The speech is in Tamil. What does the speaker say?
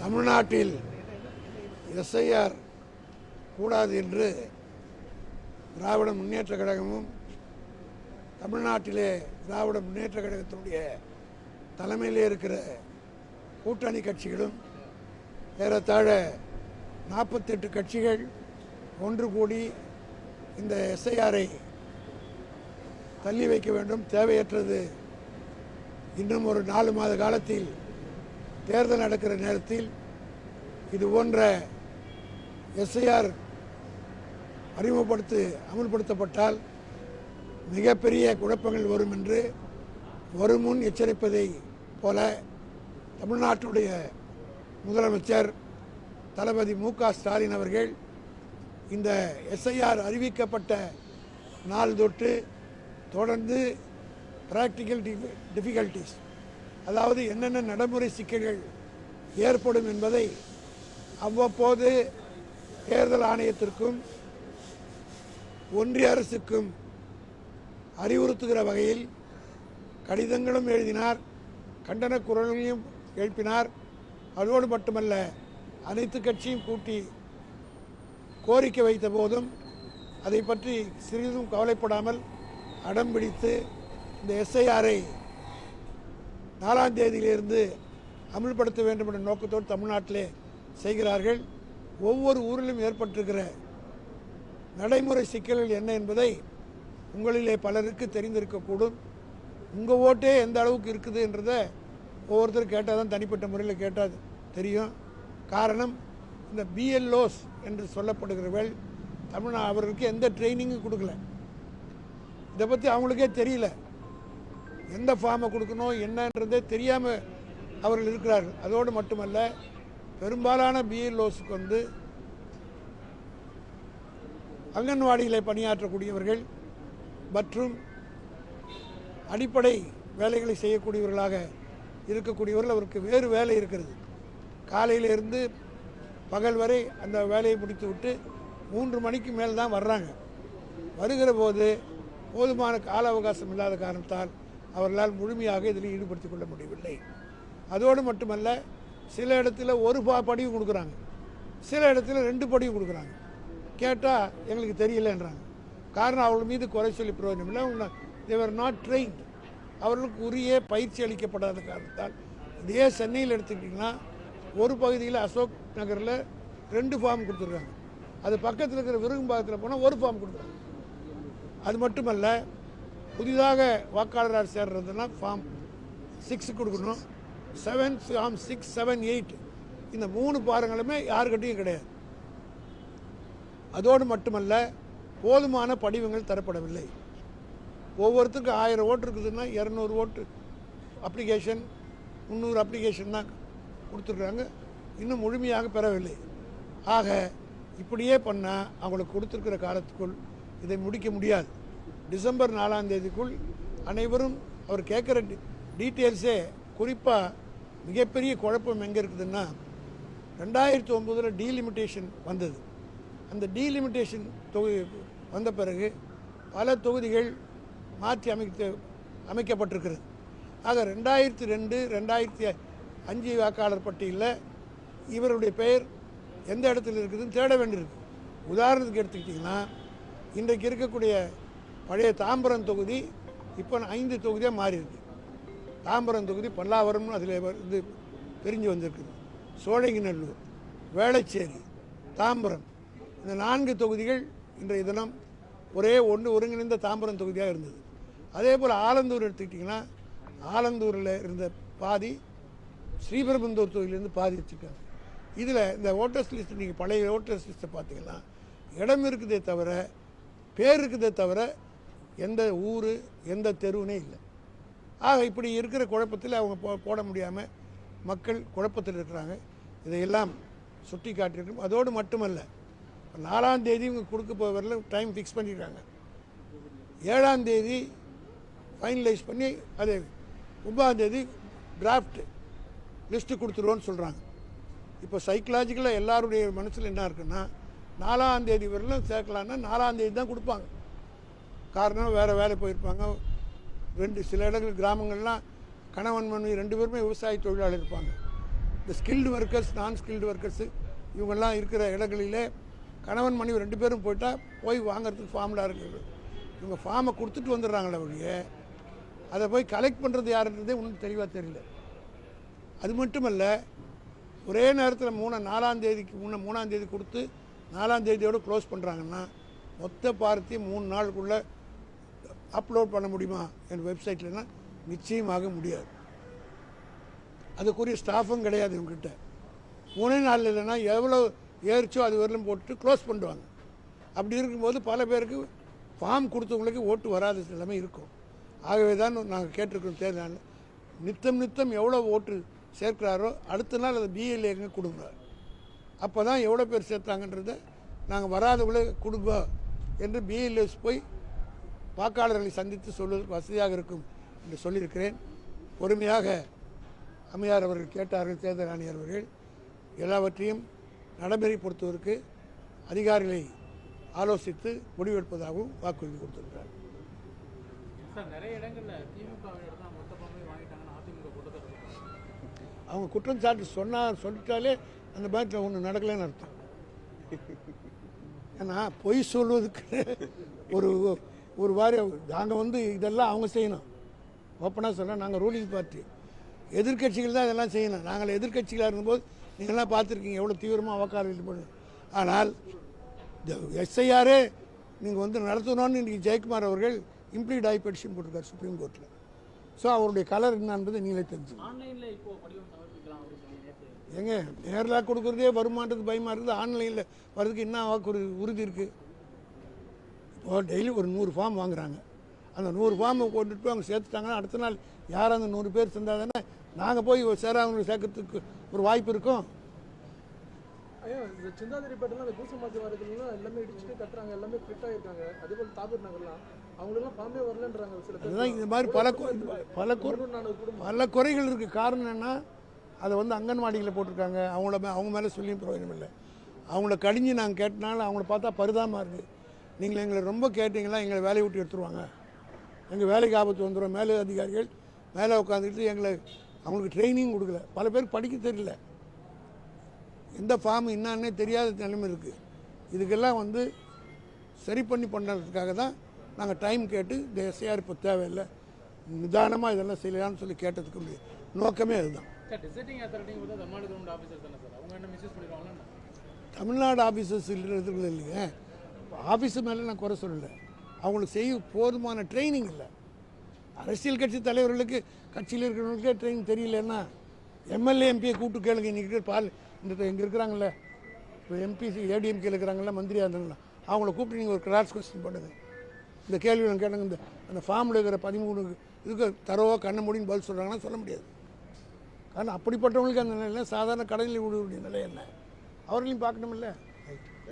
தமிழ்நாட்டில் எஸ்ஐஆர் கூடாது என்று திராவிட முன்னேற்ற கழகமும் தமிழ்நாட்டிலே திராவிட முன்னேற்ற கழகத்தினுடைய தலைமையிலே இருக்கிற கூட்டணி கட்சிகளும் ஏறத்தாழ 48 கட்சிகள் ஒன்று கூடி இந்த எஸ்ஐஆரை தள்ளி வைக்க வேண்டும், தேவையற்றது. இன்னும் ஒரு 4 மாத காலத்தில் தேர்தல் நடக்கிற நேரத்தில் இது போன்ற எஸ்ஐஆர் அமுல்படுத்தப்பட்டால் மிகப்பெரிய குழப்பங்கள் வரும் என்று வருமுன் எச்சரிப்பதை போல தமிழ்நாட்டுடைய முதலமைச்சர் தளபதி மு.க. ஸ்டாலின் அவர்கள் இந்த எஸ்ஐஆர் அறிவிக்கப்பட்ட நாள் தொட்டு தொடர்ந்து பிராக்டிக்கல் டிஃபிகல்டிஸ், அதாவது என்னென்ன நடைமுறை சிக்கல்கள் ஏற்படும் என்பதை அவ்வப்போது தேர்தல் ஆணையத்திற்கும் ஒன்றிய அரசுக்கும் அறிவுறுத்துகிற வகையில் கடிதங்களும் எழுதினார், கண்டன குரல்களையும் எழுப்பினார். அதோடு மட்டுமல்ல, அனைத்து கட்சியும் கூட்டி கோரிக்கை வைத்த போதும் அதை பற்றி சிறிதும் கவலைப்படாமல் அடம்பிடித்து இந்த எஸ்ஐஆரை 4ஆம் தேதியிலிருந்து அமல்படுத்த வேண்டும் என்ற நோக்கத்தோடு தமிழ்நாட்டிலே செய்கிறார்கள். ஒவ்வொரு ஊரிலும் ஏற்பட்டிருக்கிற நடைமுறை சிக்கல்கள் என்ன என்பதை உங்களிலே பலருக்கு தெரிந்திருக்கக்கூடும். உங்கள் ஓட்டே எந்த அளவுக்கு இருக்குது என்றதை ஒவ்வொருத்தரும் கேட்டால் தான், தனிப்பட்ட முறையில் கேட்டால் தெரியும். காரணம், இந்த பிஎல்ஓஸ் என்று சொல்லப்படுகிறவர்கள் அவர்களுக்கு எந்த ட்ரைனிங்கும் கொடுக்கல. இதை பற்றி அவங்களுக்கே தெரியல, எந்த ஃபார்மை கொடுக்கணும் என்னன்றதே தெரியாமல் அவர்கள் இருக்கிறார்கள். அதோடு மட்டுமல்ல, பெரும்பாலான பிஎல்ஓஸுக்கு அங்கன்வாடியில் பணியாற்றக்கூடியவர்கள் மற்றும் அடிப்படை வேலைகளை செய்யக்கூடியவர்களாக இருக்கக்கூடியவர்கள், அவருக்கு வேறு வேலை இருக்கிறது. காலையிலிருந்து பகல் வரை அந்த வேலையை முடித்துவிட்டு 3 மணிக்கு மேல் தான் வர்றாங்க. வருகிற போது போதுமான கால அவகாசம் இல்லாத காரணத்தால் அவர்களால் முழுமையாக இதில் ஈடுபடுத்திக் கொள்ள முடியவில்லை. அதோடு மட்டுமல்ல, சில இடத்துல ஒரு படிவு கொடுக்குறாங்க, சில இடத்துல 2 படிவு கொடுக்குறாங்க. கேட்டால் எங்களுக்கு தெரியலன்றாங்க. காரணம், அவர்கள் மீது குறை சொல்லி பிரயோஜனம் இல்லை. தேவர் நாட் ட்ரெயின்ட், அவர்களுக்கு உரிய பயிற்சி அளிக்கப்படாத காரணத்தால். இதே சென்னையில் எடுத்துக்கிட்டிங்கன்னா ஒரு பகுதியில் அசோக் நகரில் 2 ஃபார்ம் கொடுத்துருக்காங்க, அது பக்கத்தில் இருக்கிற விருகம்பாக்கத்தில் போனால் 1 ஃபார்ம் கொடுக்குறாங்க. அது மட்டுமல்ல, புதிதாக வாக்காளராக சேர்றதுன்னா ஃபார்ம் 6 கொடுக்கணும், 7 ஃபார்ம் 6, 7, 8 இந்த 3 பாரங்களுமே யாருக்கிட்டையும் கிடையாது. அதோடு மட்டுமல்ல, போதுமான படிவங்கள் தரப்படவில்லை. ஒவ்வொருத்தருக்கும் 1000 ஓட்டு இருக்குதுன்னா 200 ஓட்டு அப்ளிகேஷன், 300 அப்ளிகேஷன் தான் கொடுத்துருக்குறாங்க, இன்னும் முழுமையாக பெறவில்லை. ஆக இப்படியே பண்ணால் அவங்களுக்கு கொடுத்துருக்கிற காலத்துக்குள் இதை முடிக்க முடியாது. டிசம்பர் 4ஆம் தேதிக்குள் அனைவரும் அவர் கேட்குற டீட்டெயில்ஸே, குறிப்பாக மிகப்பெரிய குழப்பம் எங்கே இருக்குதுன்னா, 2009 டீலிமிட்டேஷன் வந்தது. அந்த டீலிமிட்டேஷன் வந்த பிறகு பல தொகுதிகள் மாற்றி அமைக்கப்பட்டிருக்கிறது. ஆக 2002, 2005 வாக்காளர் பட்டியலில் இவருடைய பெயர் எந்த இடத்துல இருக்குதுன்னு தேட வேண்டியிருக்கு. உதாரணத்துக்கு எடுத்துக்கிட்டிங்கன்னா, இன்றைக்கு இருக்கக்கூடிய பழைய தாம்பரம் தொகுதி இப்போ 5 தொகுதியாக மாறி இருக்கு. தாம்பரம் தொகுதி பல்லாவரம்னு அதில் இது பிரிஞ்சு வந்திருக்குது. சோழங்கிநல்லூர், வேளச்சேரி, தாம்பரம், இந்த 4 தொகுதிகள் இன்றைய தினம் ஒரே ஒருங்கிணைந்த தாம்பரம் தொகுதியாக இருந்தது. அதே போல் ஆலந்தூர் எடுத்துக்கிட்டிங்கன்னா, ஆலந்தூரில் இருந்த பாதி ஸ்ரீபெரும்புதூர் தொகுதியிலேருந்து பாதி வச்சுருக்காங்க. இதில் இந்த ஓட்டர்ஸ் லிஸ்ட், நீங்கள் பழைய ஓட்டர்ஸ் லிஸ்ட்டை பார்த்தீங்கன்னா இடம் இருக்குதே தவிர, பேர் இருக்குதே தவிர எந்த ஊர் எந்த தெருவுனே இல்லை. ஆக இப்படி இருக்கிற குழப்பத்தில் அவங்க போட முடியாமல் மக்கள் குழப்பத்தில் இருக்கிறாங்க. இதையெல்லாம் சுட்டி காட்டியிருக்கணும். அதோடு மட்டுமல்ல, 4ஆம் தேதி இவங்க கொடுக்க போவதில் டைம் ஃபிக்ஸ் பண்ணியிருக்காங்க. 7ஆம் தேதி ஃபைனலைஸ் பண்ணி அது 9ஆம் தேதி டிராஃப்ட் லிஸ்ட்டு கொடுத்துருவோன்னு சொல்கிறாங்க. இப்போ சைக்கலாஜிக்கலாக எல்லாருடைய மனசில் என்ன இருக்குன்னா, 4ஆம் தேதி வரலும் சேர்க்கலான்னா 4ஆம் தேதி தான் கொடுப்பாங்க. காரணம், வேறு வேலை போயிருப்பாங்க. சில இடங்கள் கிராமங்கள்லாம் கணவன் மனைவி 2 பேருமே விவசாய தொழிலாளர் இருப்பாங்க. இந்த ஸ்கில்டு ஒர்க்கர்ஸ், நான் ஸ்கில்டு ஒர்க்கர்ஸு இவங்கெல்லாம் இருக்கிற இடங்களிலே கணவன் மனைவி 2 பேரும் போயிட்டால் போய் வாங்குறதுக்கு ஃபார்ம்லாம் இருக்குது. இவங்க ஃபார்மை கொடுத்துட்டு வந்துடுறாங்களே ஒழிய அதை போய் கலெக்ட் பண்ணுறது யாருன்றதே ஒன்றும் தெளிவாக தெரியல. அது மட்டுமல்ல, ஒரே நேரத்தில் 4ஆம் தேதிக்கு முன்னே 3ஆம் தேதி கொடுத்து 4ஆம் தேதியோடு க்ளோஸ் பண்ணுறாங்கன்னா மொத்த பாரத்தையும் 3 நாளுக்குள்ளே அப்லோட் பண்ண முடியுமா என் வெப்சைட்லன்னா நிச்சயமாக முடியாது. அதுக்குரிய ஸ்டாஃபும் கிடையாது இவங்ககிட்ட. 3 நாள் இல்லைன்னா எவ்வளோ ஏறிச்சோ அது வரலும் போட்டு க்ளோஸ் பண்ணுவாங்க. அப்படி இருக்கும்போது பல பேருக்கு ஃபார்ம் கொடுத்தவங்களுக்கு ஓட்டு வராத நிலைமை இருக்கும். ஆகவே தான் நாங்கள் கேட்டிருக்கோம் தேர்தல் நித்தம் எவ்வளோ ஓட்டு சேர்க்கிறாரோ அடுத்த நாள் அதை பிஎல்ஏங்க கொடுங்க. அப்போ தான் எவ்வளோ பேர் சேர்த்தாங்கன்றதை நாங்கள் வராதவங்களே கொடுங்க என்று பிஎல்ஏஸ் போய் வாக்காளர்களை சந்தித்து சொல்வதற்கு வசதியாக இருக்கும் என்று சொல்லியிருக்கிறேன். பொறுமையாக அம்மையார் அவர்கள் கேட்டார்கள், தேர்தல் ஆணையர் அவர்கள் எல்லாவற்றையும் நடைமுறைப்படுத்துவதற்கு அதிகாரிகளை ஆலோசித்து முடிவெடுப்பதாகவும் வாக்குறுதி கொடுத்திருக்கிறார். நிறைய இடங்களில் திமுக அவங்க குற்றம் சாட்டு சொல்லிட்டாலே அந்த பேங்க்கில் ஒன்று நடக்கலைன்னு அர்த்தம். ஏன்னா பொய் சொல்வதுக்கு ஒரு வாரம் நாங்கள் இதெல்லாம் அவங்க செய்யணும். ஓப்பனாக சொன்னால் நாங்கள் ரூலிங் பார்ட்டி, எதிர்கட்சிகள் தான் இதெல்லாம் செய்யணும். நாங்கள் எதிர்கட்சிகளாக இருந்தபோது நீங்கள்லாம் பார்த்துருக்கீங்க எவ்வளோ தீவிரமாக வாக்காளர்கள் பண்ணு. ஆனால் இந்த எஸ்ஐஆரே நீங்கள் நடத்தணும்னு இன்றைக்கி ஜெயக்குமார் அவர்கள் இம்ப்ளீட் ஆகி பெட்டிஷன் போட்டிருக்காரு சுப்ரீம் கோர்ட்டில். ஸோ அவருடைய கலர் என்னன்றது நீங்களே தெரிஞ்சு. ஏங்க நேரில் கொடுக்குறதே வருமானத்துக்கு பயமாக இருக்குது, ஆன்லைனில் வர்றதுக்கு என்ன வாக்குறுதி உறுதி இருக்குது? இப்போ டெய்லி ஒரு 100 ஃபார்ம் வாங்குறாங்க. அந்த 100 ஃபார்மை கொண்டுட்டு போய் அவங்க சேர்த்துட்டாங்கன்னா அடுத்த நாள் யார் அந்த 100 பேர் சேர்ந்தால் தானே நாங்கள் போய் சேராதவங்களை சேர்க்கறதுக்கு ஒரு வாய்ப்பு இருக்கும். ஐயா, இந்த சிந்தாதிரிப்பேட்டெல்லாம் அந்த பூசமாத்தி வாரத்துலாம் எல்லாமே இடிச்சுட்டு கட்டுறாங்க, எல்லாமே ஃபிட்டாக இருக்காங்க. அதேபோல் தாபூர் நகர்லாம் அவங்களெல்லாம் ஃபார்மே வரலன்றாங்க. சில பேர் அதுதான் இந்த மாதிரி பல குறைகள் இருக்குது. காரணம் என்ன, அதை அங்கன்வாடியில் போட்டிருக்காங்க. அவங்க மேலே சொல்லியும் பிரயோஜனம் இல்லை. அவங்கள கடிஞ்சு நாங்கள் கேட்டனால அவங்கள பார்த்தா பரிதாபமாக இருக்குது. நீங்கள் எங்களை ரொம்ப கேட்டிங்களா எங்களை வேலையை விட்டு எடுத்துருவாங்க, எங்கள் வேலைக்கு ஆபத்து வந்துடும். மேலே அதிகாரிகள் மேலே உட்காந்துக்கிட்டு அவங்களுக்கு ட்ரைனிங் கொடுக்கல. பல பேருக்கு படிக்க தெரியல, எந்த ஃபார்ம் என்னான்னே தெரியாத நிலைமை இருக்குது. இதுக்கெல்லாம் சரி பண்ணுறதுக்காக தான் நாங்கள் டைம் கேட்டு இந்த எஸ்ஐஆர் இப்போ தேவையில்லை, நிதானமாக இதெல்லாம் செய்யலாம்னு சொல்லி கேட்டதுக்கு நோக்கமே அதுதான். தமிழ்நாடு ஆஃபீஸர்ஸ் இருக்கிறது இல்லைங்க, ஆஃபீஸு மேலே நான் குறை சொல்லலை. அவங்களுக்கு செய்ய போதுமான ட்ரைனிங் இல்லை. அரசியல் கட்சி தலைவர்களுக்கு கட்சியில் இருக்கிறவங்களுக்கே ட்ரைனிங் தெரியலன்னா எம்எல்ஏ எம்பியை கூப்பிட்டு கேளுங்க. இன்றைக்கி இங்கே இருக்கிறாங்களே இப்போ எம்பிசி ஏடிஎம்கேல இருக்கிறாங்களா, மந்திரியாக இருந்தாங்களா, அவங்கள கூப்பிட்டு நீங்கள் ஒரு கிராஸ் கொஸ்டின் பண்ணுங்கள். இந்த கேள்வி நான் கேட்டாங்க, அந்த ஃபார்மில் இருக்கிற 13 இதுக்கு தரவோ கண்ண முடின்னு பதில் சொல்கிறாங்கன்னா சொல்ல முடியாது. காரணம் அப்படிப்பட்டவங்களுக்கு அந்த நிலையில் சாதாரண கடனில் விடக்கூடிய நிலை என்ன அவர்களையும் பார்க்கணும் இல்லை.